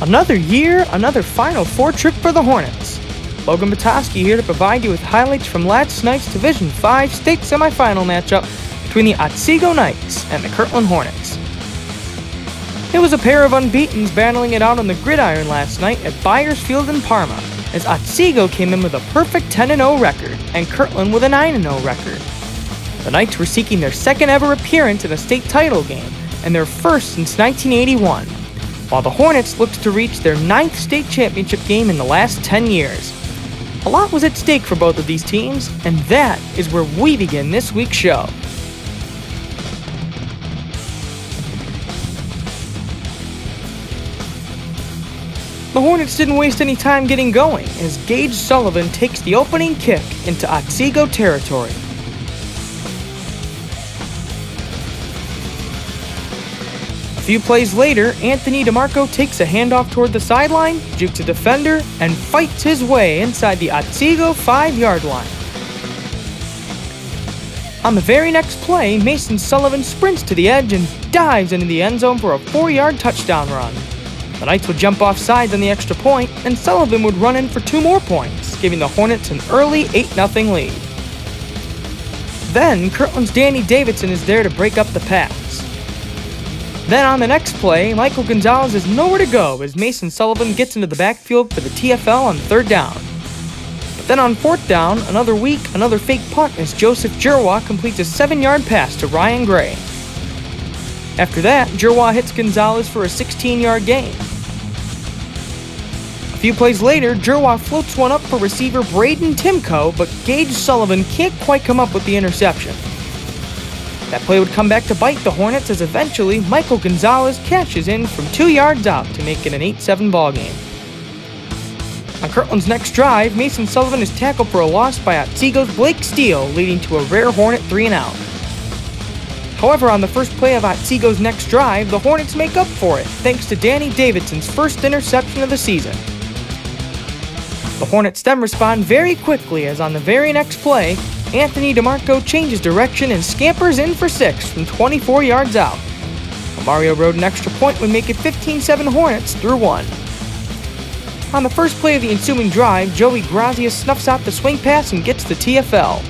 Another year, another Final Four trip for the Hornets. Logan Batoski here to provide you with highlights from last night's Division 5 State Semifinal matchup between the Otsego Knights and the Kirtland Hornets. It was a pair of unbeatens battling it out on the gridiron last night at Byers Field in Parma, as Otsego came in with a perfect 10-0 record and Kirtland with a 9-0 record. The Knights were seeking their second ever appearance in a state title game and their first since 1981, while the Hornets looked to reach their 9th state championship game in the last 10 years. A lot was at stake for both of these teams, and that is where we begin this week's show. The Hornets didn't waste any time getting going, as Gage Sullivan takes the opening kick into Otsego territory. A few plays later, Anthony DeMarco takes a handoff toward the sideline, jukes a defender, and fights his way inside the Otsego 5-yard line. On the very next play, Mason Sullivan sprints to the edge and dives into the end zone for a 4-yard touchdown run. The Knights would jump off sides on the extra point, and Sullivan would run in for 2 more points, giving the Hornets an early 8-0 lead. Then, Kirtland's Danny Davidson is there to break up the pass. Then on the next play, Michael Gonzalez is nowhere to go as Mason Sullivan gets into the backfield for the TFL on 3rd down. But then on 4th down, another fake punt as Joseph Jerwa completes a 7-yard pass to Ryan Gray. After that, Jerwa hits Gonzalez for a 16-yard gain. A few plays later, Jerwa floats one up for receiver Braden Timko, but Gage Sullivan can't quite come up with the interception. That play would come back to bite the Hornets as eventually Michael Gonzalez cashes in from 2 yards out to make it an 8-7 ballgame. On Kirtland's next drive, Mason Sullivan is tackled for a loss by Otsego's Blake Steele, leading to a rare Hornet 3-and-out. However, on the first play of Otsego's next drive, the Hornets make up for it thanks to Danny Davidson's first interception of the season. The Hornets then respond very quickly as on the very next play, Anthony DeMarco changes direction and scampers in for 6 from 24 yards out. Mario Road an extra point would make it 15-7 Hornets through 1. On the first play of the ensuing drive, Joey Grazia snuffs out the swing pass and gets the TFL.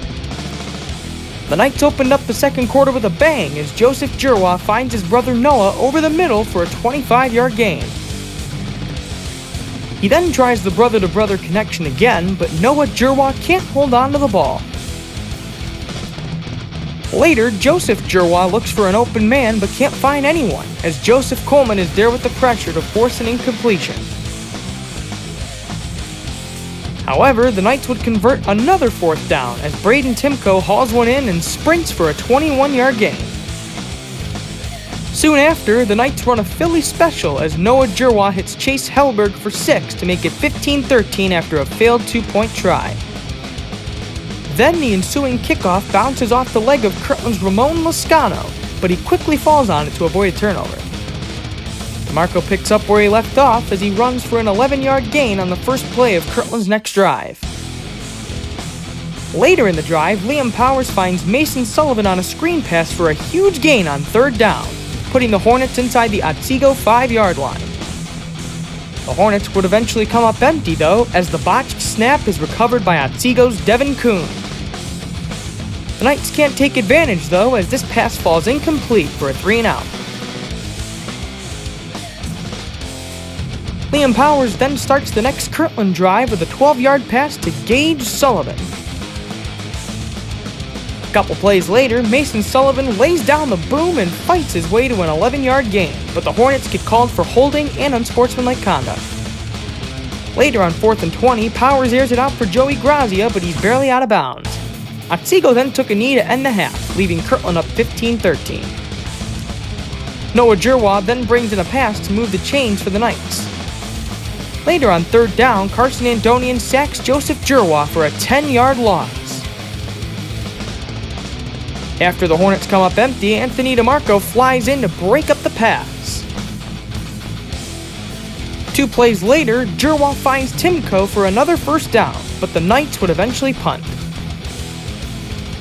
The Knights opened up the second quarter with a bang as Joseph Jerwa finds his brother Noah over the middle for a 25-yard gain. He then tries the brother-to-brother connection again, but Noah Jerwa can't hold on to the ball. Later, Joseph Jerwa looks for an open man but can't find anyone, as Joseph Coleman is there with the pressure to force an incompletion. However, the Knights would convert another 4th down as Braden Timko hauls one in and sprints for a 21-yard gain. Soon after, the Knights run a Philly special as Noah Jerwa hits Chase Hellberg for 6 to make it 15-13 after a failed 2-point try. Then the ensuing kickoff bounces off the leg of Kirtland's Ramon Lascano, but he quickly falls on it to avoid a turnover. DeMarco picks up where he left off as he runs for an 11-yard gain on the first play of Kirtland's next drive. Later in the drive, Liam Powers finds Mason Sullivan on a screen pass for a huge gain on 3rd down, putting the Hornets inside the Otsego 5-yard line. The Hornets would eventually come up empty, though, as the botched snap is recovered by Otsego's Devin Kuhn. The Knights can't take advantage, though, as this pass falls incomplete for a 3-and-out. Liam Powers then starts the next Kirtland drive with a 12-yard pass to Gage Sullivan. A couple plays later, Mason Sullivan lays down the boom and fights his way to an 11-yard gain, but the Hornets get called for holding and unsportsmanlike conduct. Later on 4th and 20, Powers airs it out for Joey Grazia, but he's barely out of bounds. Otsego then took a knee to end the half, leaving Kirtland up 15-13. Noah Jerwa then brings in a pass to move the chains for the Knights. Later on 3rd down, Carson Antonian sacks Joseph Jerwa for a 10-yard loss. After the Hornets come up empty, Anthony DeMarco flies in to break up the pass. 2 plays later, Jerwa finds Timko for another 1st down, but the Knights would eventually punt.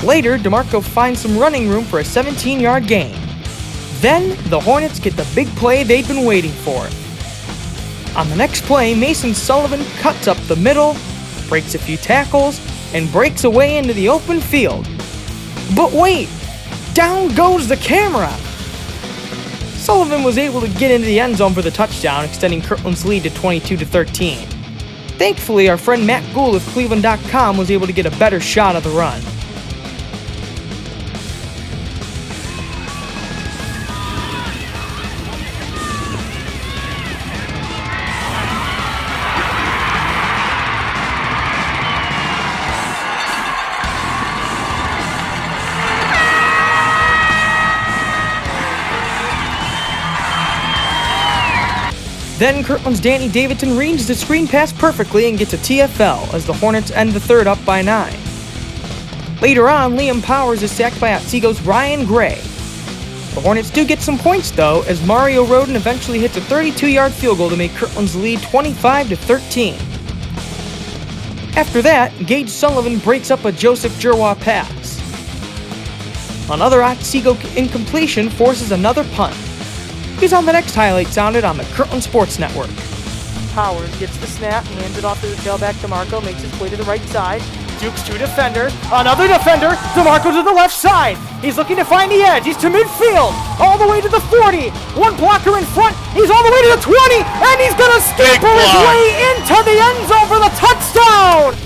Later, DeMarco finds some running room for a 17-yard gain. Then, the Hornets get the big play they'd been waiting for. On the next play, Mason Sullivan cuts up the middle, breaks a few tackles, and breaks away into the open field. But wait! Down goes the camera! Sullivan was able to get into the end zone for the touchdown, extending Kirtland's lead to 22-13. Thankfully, our friend Matt Gould of Cleveland.com was able to get a better shot of the run. Then Kirtland's Danny Davidson reads the screen pass perfectly and gets a TFL as the Hornets end the third up by 9. Later on, Liam Powers is sacked by Otsego's Ryan Gray. The Hornets do get some points though, as Mario Roden eventually hits a 32-yard field goal to make Kirtland's lead 25-13. After that, Gage Sullivan breaks up a Joseph Jerwa pass. Another Otsego incompletion forces another punt. He's on the next highlight sounded on the Kirtland Sports Network. Powers gets the snap, hands it off to the tailback DeMarco, makes his way to the right side. Dukes two defenders, another defender, DeMarco to the left side. He's looking to find the edge, he's to midfield, all the way to the 40. One blocker in front, he's all the way to the 20, and he's gonna scamper his way into the end zone for the touchdown!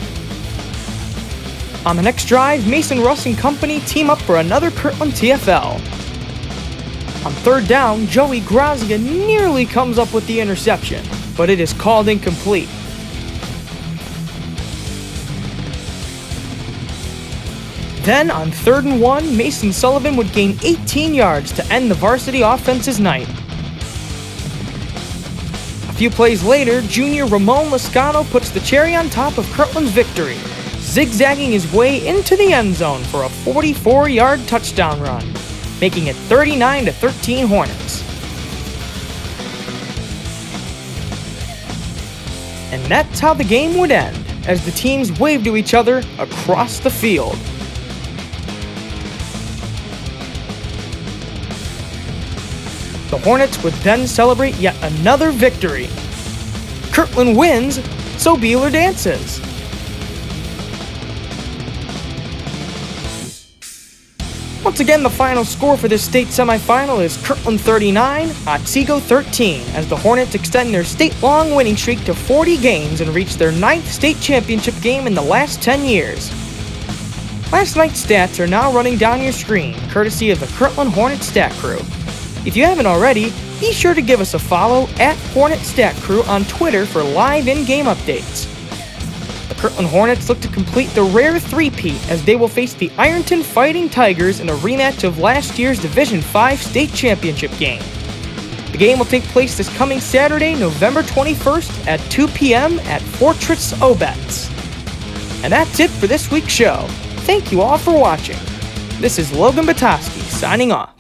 On the next drive, Mason Russ and company team up for another Kirtland TFL. On third down, Joey Grazia nearly comes up with the interception, but it is called incomplete. Then, on 3rd and 1, Mason Sullivan would gain 18 yards to end the varsity offense's night. A few plays later, junior Ramon Lascano puts the cherry on top of Kirtland's victory, zigzagging his way into the end zone for a 44-yard touchdown run, making it 39-13 Hornets. And that's how the game would end, as the teams waved to each other across the field. The Hornets would then celebrate yet another victory. Kirtland wins, so Beeler dances. Once again, the final score for this state semifinal is Kirtland 39, Otsego 13, as the Hornets extend their state-long winning streak to 40 games and reach their 9th state championship game in the last 10 years. Last night's stats are now running down your screen, courtesy of the Kirtland Hornet Stat Crew. If you haven't already, be sure to give us a follow at Hornet Stat Crew on Twitter for live in-game updates. The Kirtland Hornets look to complete the rare three-peat as they will face the Ironton Fighting Tigers in a rematch of last year's Division 5 state championship game. The game will take place this coming Saturday, November 21st at 2 p.m. at Fortress Obets. And that's it for this week's show. Thank you all for watching. This is Logan Batoski signing off.